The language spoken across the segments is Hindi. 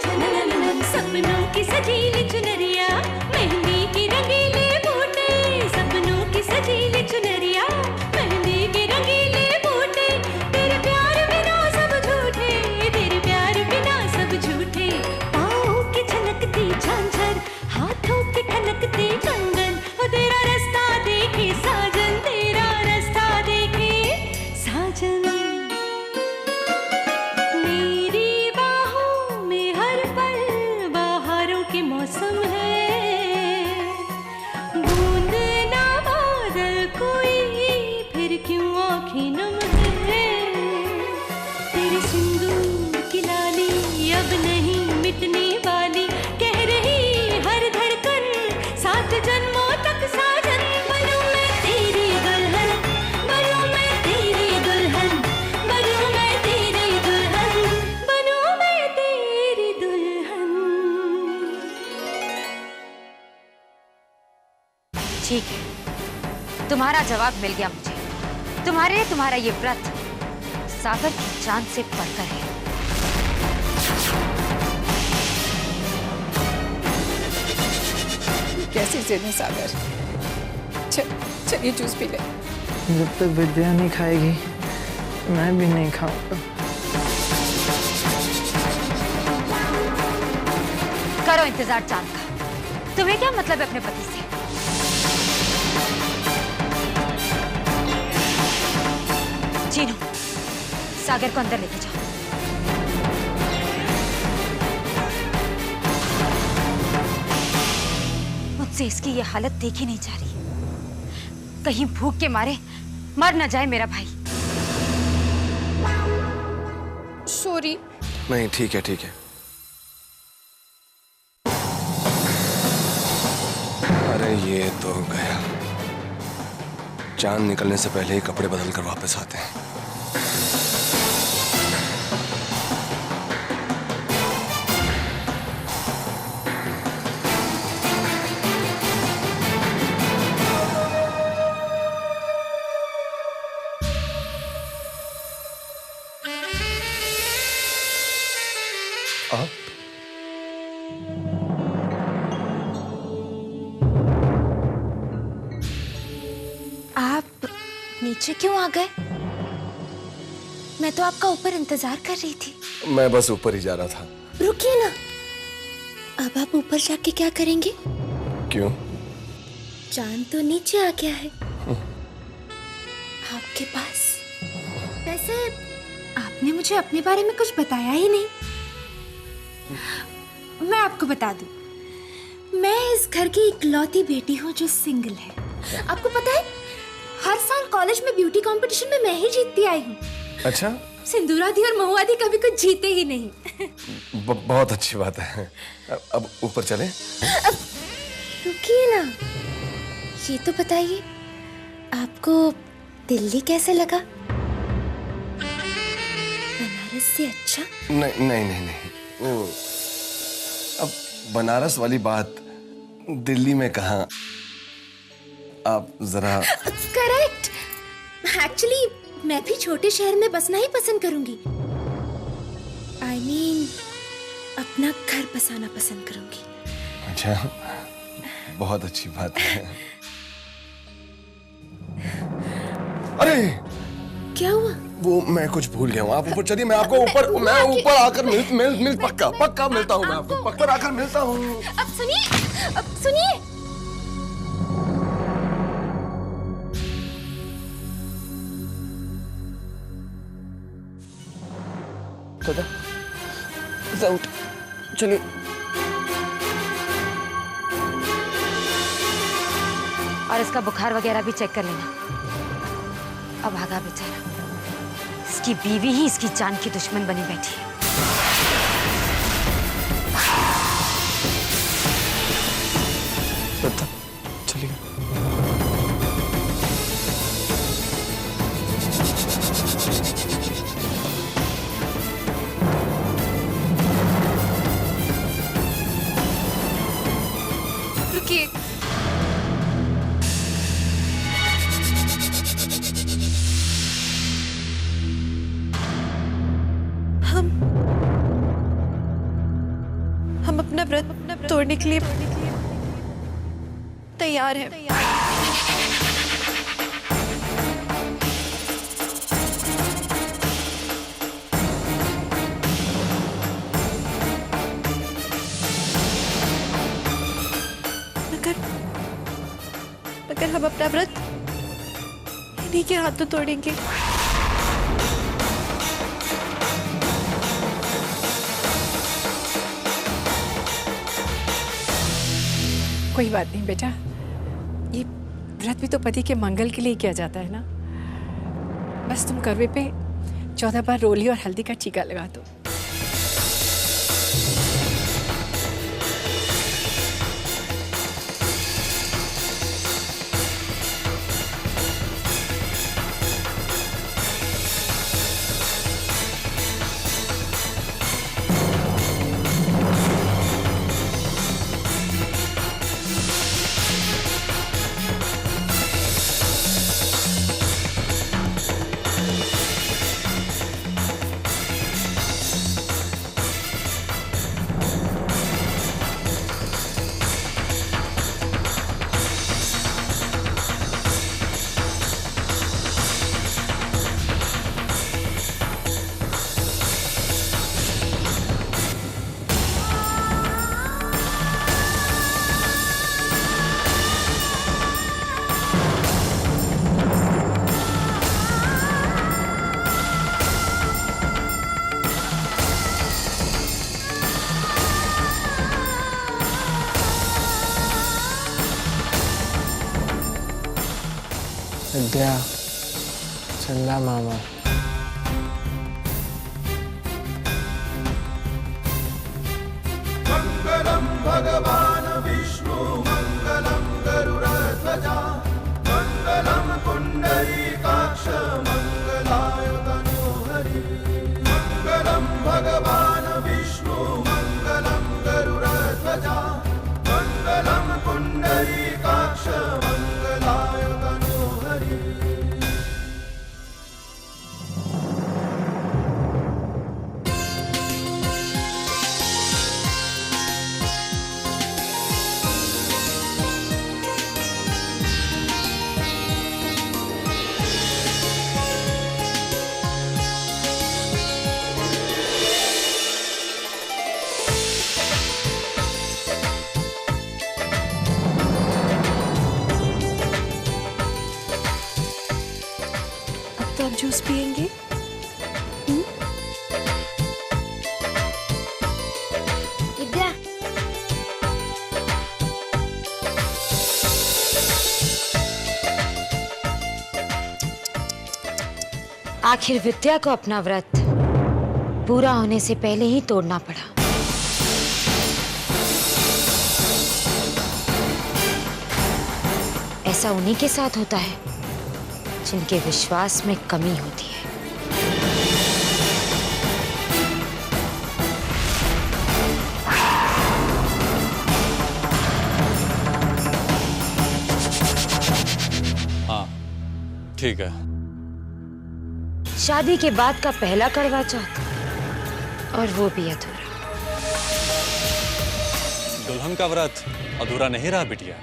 झननननन, सपनों की सजीली चुनरिया, मेहंदी की रंगीले बूटे, सपनों की सजीली चुनरिया, मेहंदी की रंगीले बूटे, तेरे प्यार बिना सब झूठे, तेरे प्यार बिना सब झूठे, पाँव की छनकती झांझर, हाथों की ठनकती कंगन, वो तेरा रास्ता देखे साजन, तेरा रास्ता देखे साजन। मेरी बाहों में हर पल बहारों के मौसम है, बूंद ना बादल कोई फिर क्यों आँखें नम है, तेरे सिंदूर की लाली अब नहीं मिटने वाली, कह रही हर धड़कन सात जन्मों तक साजन। बनूं मैं तेरी दुल्हन, बनूं मैं तेरी दुल्हन, बनूं मैं तेरी दुल्हन, बनूं मैं तेरी दुल्हन। ठीक है, तुम्हारा जवाब मिल गया मुझे। तुम्हारा ये व्रत सागर की जान से बढ़कर है। कैसी जिद है सागर। चलिए जूस पी ले। जब तक विद्या नहीं खाएगी मैं भी नहीं खाऊंगा। करो इंतजार चांद का। तुम्हें क्या मतलब है अपने पति से? चीनू, सागर को अंदर लेके जाओ। मुझसे इसकी ये हालत देखी नहीं जा रही, कहीं भूख के मारे मर न जाए मेरा भाई। सॉरी। नहीं ठीक है ठीक है। अरे ये तो गया। चांद निकलने से पहले ही कपड़े बदल कर वापस आते हैं। आप नीचे क्यों आ गए? मैं तो आपका ऊपर इंतजार कर रही थी। मैं बस ऊपर ही जा रहा था। रुकिए ना, अब आप ऊपर जाके क्या करेंगे? क्यों? चांद तो नीचे आ गया है आपके पास। वैसे आपने मुझे अपने बारे में कुछ बताया ही नहीं। मैं आपको बता दूं, मैं इस घर की इकलौती बेटी हूँ जो सिंगल है। आपको पता है, हर साल कॉलेज में ब्यूटी कंपटीशन में मैं ही जीतती आई हूँ। अच्छा? सिंदूरादी और महुआदी कभी कुछ जीते ही नहीं। बहुत अच्छी बात है। अब ऊपर चले? रुकिए ना, ये तो बताइए, आपको दिल्ली कैसे लगा? बनारस से अच्छा? नहीं नहीं नहीं नहीं, अब बनारस वाली बात दिल्ली में कहाँ। आप जरा। करेक्ट। एक्चुअली मैं भी छोटे शहर में बसना ही पसंद करूंगी। I mean, अपना घर बसाना पसंद करूंगी। अच्छा, बहुत अच्छी बात है। अरे क्या हुआ? वो मैं कुछ भूल गया हूँ। आप ऊपर चलिए, मैं आपको ऊपर आकर मिल पक्का मिलता हूँ। मैं आपको पक्का आकर मिलता हूँ। अब सुनिए। दादा उठ, चलिए। और इसका बुखार वगैरह भी चेक कर लेना। अब भागा बेचारा, इसकी बीवी ही इसकी जान की दुश्मन बनी बैठी है। दादा चलिए। रुकिए। हम अपना व्रत तोड़ने के लिए तैयार हैं। मगर हम अपना व्रत इन्हीं के हाथों तोड़ेंगे। कोई बात नहीं बेटा, ये व्रत भी तो पति के मंगल के लिए किया जाता है ना। बस तुम करवे पे 14 बार रोली और हल्दी का टीका लगा दो। विद्या, चंदा मामा, मंगलम भगवान विष्णु मंगलम गरुड़ध्वजा मंगलम पुंडरीकाक्ष मंगलाय तनोहरि मंगलम भगवान विष्णु मंगलम गरुड़ध्वजा मंगलम पुंडरीकाक्ष मंगलाय तनोहरि। तो आप जूस पियेंगे? विद्या, आखिर विद्या को अपना व्रत पूरा होने से पहले ही तोड़ना पड़ा। ऐसा उन्हीं के साथ होता है जिनके विश्वास में कमी होती है। हाँ ठीक है। शादी के बाद का पहला करवा चौथ और वो भी अधूरा। दुल्हन का व्रत अधूरा नहीं रहा बिटिया।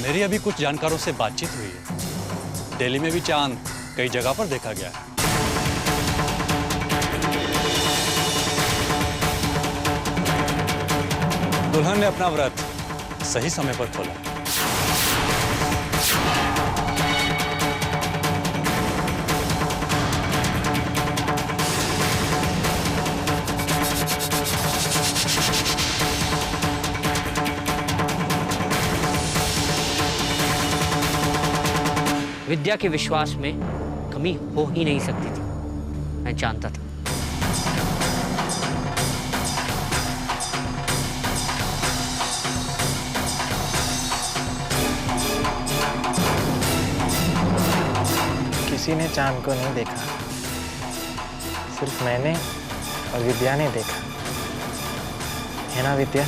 मेरी अभी कुछ जानकारों से बातचीत हुई है। दिल्ली में भी चांद कई जगह पर देखा गया है। दुल्हन ने अपना व्रत सही समय पर खोला। विद्या के विश्वास में कमी हो ही नहीं सकती थी, मैं जानता था। किसी ने चांद को नहीं देखा, सिर्फ मैंने और विद्या ने देखा, है ना विद्या?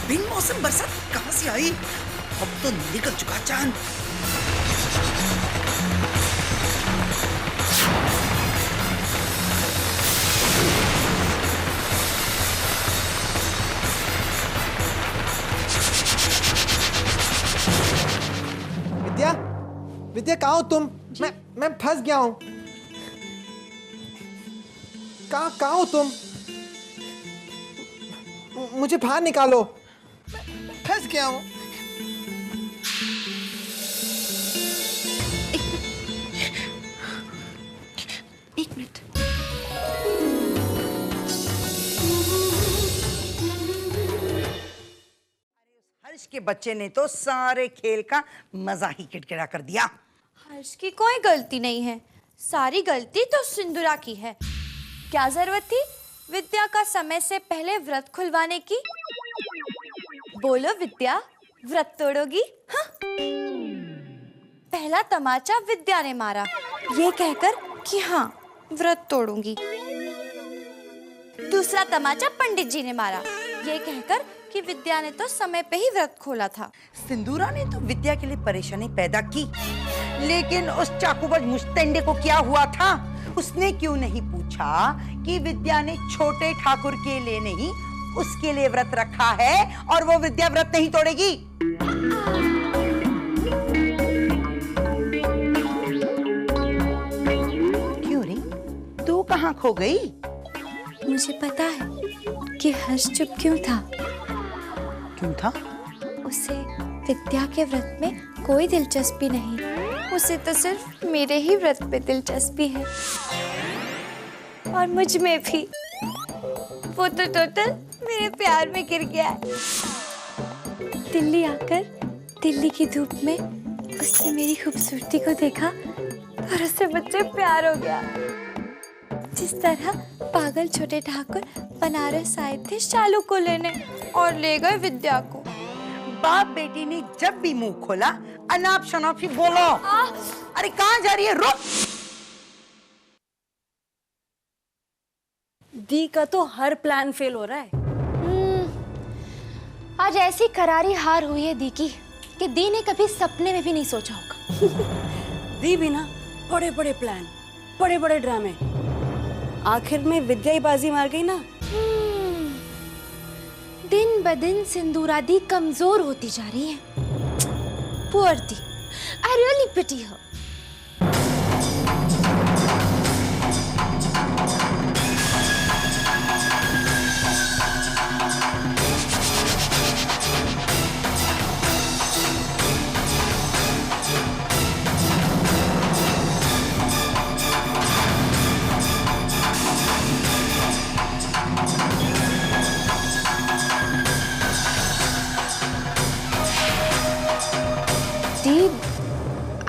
बिन मौसम बरसात कहाँ से आई? अब तो निकल चुका चांद। विद्या, विद्या कहाँ हो तुम? मैं फंस गया हूँ। कहाँ हो तुम? मुझे बाहर निकालो, फंस गया हूँ। एक मिनट। हर्ष के बच्चे ने तो सारे खेल का मजा ही किरकिरा कर दिया। हर्ष की कोई गलती नहीं है, सारी गलती तो सिंदूरा की है। क्या जरूरत थी विद्या का समय से पहले व्रत खुलवाने की? बोलो विद्या, व्रत तोड़ोगी? हाँ? पहला तमाचा विद्या ने मारा, ये कहकर कि हाँ व्रत तोड़ूंगी। दूसरा तमाचा पंडित जी ने मारा, ये कहकर कि विद्या ने तो समय पे ही व्रत खोला था। सिंदूरा ने तो विद्या के लिए परेशानी पैदा की, लेकिन उस चाकूबाज मुस्तैंडे को क्या हुआ था? उसने क्यों नहीं पूछा कि विद्या ने छोटे ठाकुर के लिए नहीं, उसके लिए व्रत रखा है और वो विद्या व्रत नहीं तोड़ेगी। क्यों रे, तू कहाँ खो गई? मुझे पता है कि हर्ष चुप क्यों था। क्यों था? उसे विद्या के व्रत में कोई दिलचस्पी नहीं, उसे तो सिर्फ मेरे ही व्रत पे दिलचस्पी है, और मुझ में भी। वो तो टोटल मेरे प्यार में गिर गया है। दिल्ली आकर दिल्ली की धूप में उसने मेरी खूबसूरती को देखा और उससे मुझसे प्यार हो गया। जिस तरह पागल छोटे ठाकुर बनारस आए थे शालू को लेने और ले गए विद्या को। बाप बेटी ने जब भी मुंह खोला अनाप शनाप ही बोलो। अरे कहाँ जा रही है? रुक। दी का तो हर प्लान फेल हो रहा है। आज ऐसी करारी हार हुई है दी की कि दी ने कभी सपने में भी नहीं सोचा होगा। दी भी ना बड़े बड़े प्लान, बड़े बड़े ड्रामे, आखिर में विद्या ही बाजी मार गई ना। दिन ब दिन सिंदूरा दी कमजोर होती जा रही है। पुअर दी, आई रियली पिटी हर।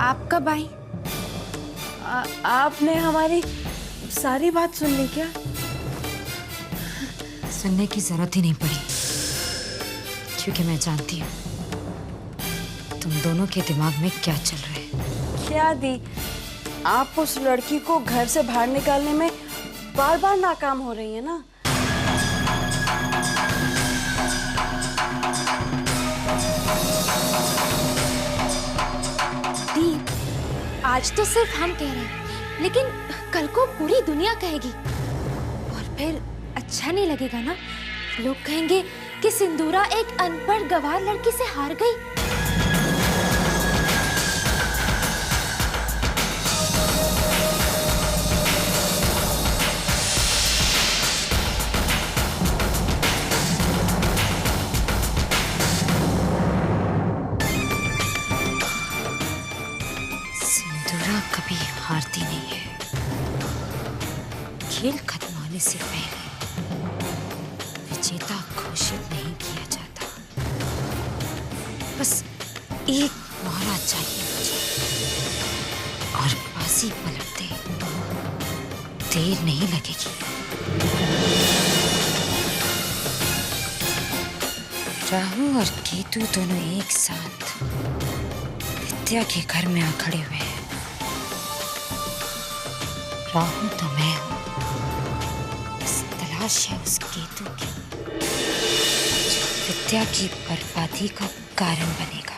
आप कब आई? आपने हमारी सारी बात सुन ली क्या? सुनने की जरूरत ही नहीं पड़ी, क्योंकि मैं जानती हूँ तुम दोनों के दिमाग में क्या चल रहा है। क्या दी, आप उस लड़की को घर से बाहर निकालने में बार बार नाकाम हो रही है ना। आज तो सिर्फ हम कह रहे हैं, लेकिन कल को पूरी दुनिया कहेगी और फिर अच्छा नहीं लगेगा ना। लोग कहेंगे कि सिंदूरा एक अनपढ़ गंवार लड़की से हार गई। कभी हारती नहीं है। खेल खत्म होने से पहले विजेता घोषित नहीं किया जाता। बस एक मोहरा चाहिए मुझे, और बाजी पलटते देर नहीं लगेगी। राहु और केतु दोनों एक साथ विद्या के घर में आ खड़े हुए हैं। राहु तो मैं हूं, बस तलाश है उस केतु की जो विद्या की बर्बादी का कारण बनेगा।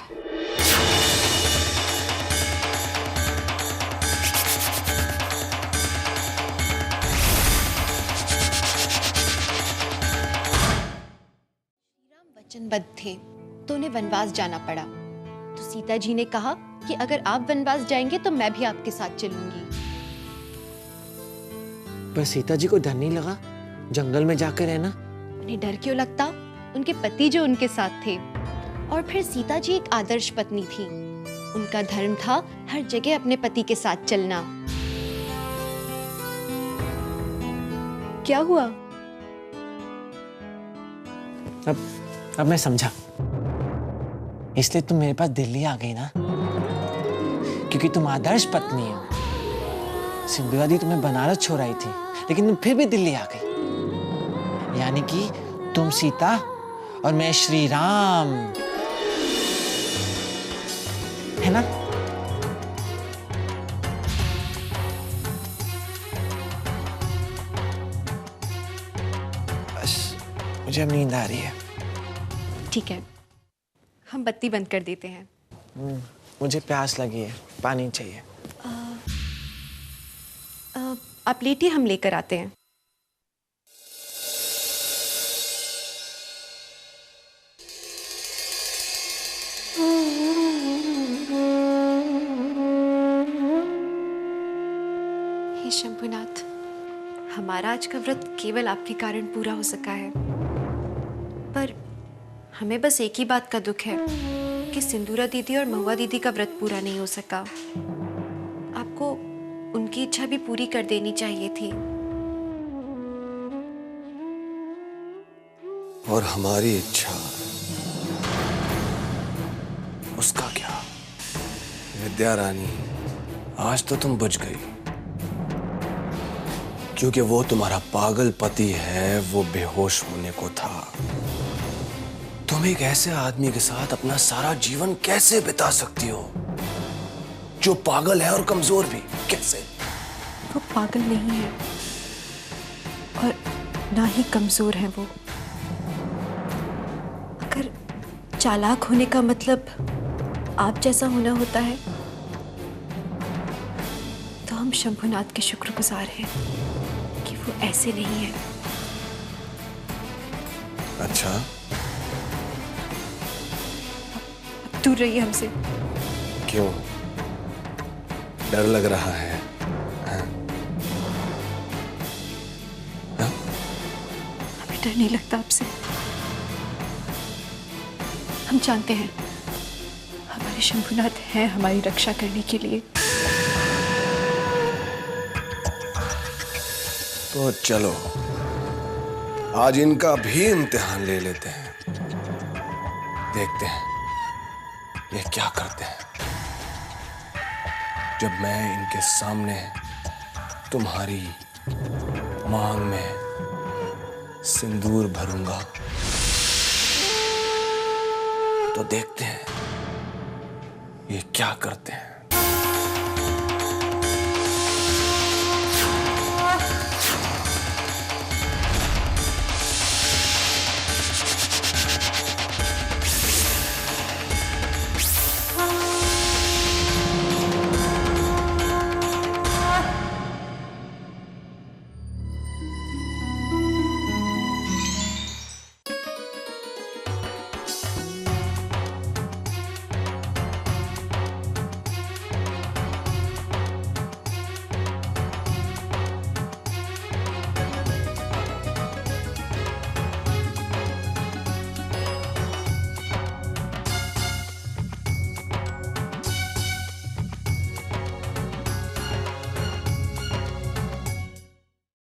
वचनबद्ध थे तो उन्हें वनवास जाना पड़ा। तो सीता जी ने कहा कि अगर आप वनवास जाएंगे तो मैं भी आपके साथ चलूंगी। पर सीता जी को डर नहीं लगा जंगल में जाकर रहना? उन्हें डर क्यों लगता? उनके पति जो उनके साथ थे। और फिर सीता जी एक आदर्श पत्नी थी। उनका धर्म था हर जगह अपने पति के साथ चलना। क्या हुआ? अब मैं समझा। इसलिए तुम मेरे पास दिल्ली आ गई ना, क्योंकि तुम आदर्श पत्नी हो। सिंधुरा दी तुम्हें बनारस छोड़ आई थी, लेकिन तुम फिर भी दिल्ली आ गई। यानी कि तुम सीता और मैं श्री राम, है ना? बस मुझे अब नींद आ रही है। ठीक है, हम बत्ती बंद कर देते हैं। मुझे प्यास लगी है, पानी चाहिए। आप लेटिए, हम लेकर आते हैं। हे शंभुनाथ, हमारा आज का व्रत केवल आपके कारण पूरा हो सका है। पर हमें बस एक ही बात का दुख है कि सिंदूरा दीदी और महुआ दीदी का व्रत पूरा नहीं हो सका। आपको उनकी इच्छा भी पूरी कर देनी चाहिए थी। और हमारी इच्छा, उसका क्या? विद्या रानी, आज तो तुम बुझ गई, क्योंकि वो तुम्हारा पागल पति है, वो बेहोश होने को था। तुम एक ऐसे आदमी के साथ अपना सारा जीवन कैसे बिता सकती हो जो पागल है और कमजोर भी? कैसे? वो पागल नहीं है और ना ही कमजोर है। वो अगर चालाक होने का मतलब आप जैसा होना होता है तो हम शंभुनाथ के शुक्रगुजार हैं कि वो ऐसे नहीं है। अच्छा, दूर रहिए हमसे। क्यों? डर लग रहा है? हमें डर नहीं लगता आपसे। हम जानते हैं हमारे शंभुनाथ हैं हमारी रक्षा करने के लिए। तो चलो आज इनका भी इम्तिहान ले लेते हैं, देखते हैं ये क्या करते हैं। जब मैं इनके सामने तुम्हारी मांग में सिंदूर भरूंगा तो देखते हैं ये क्या करते हैं।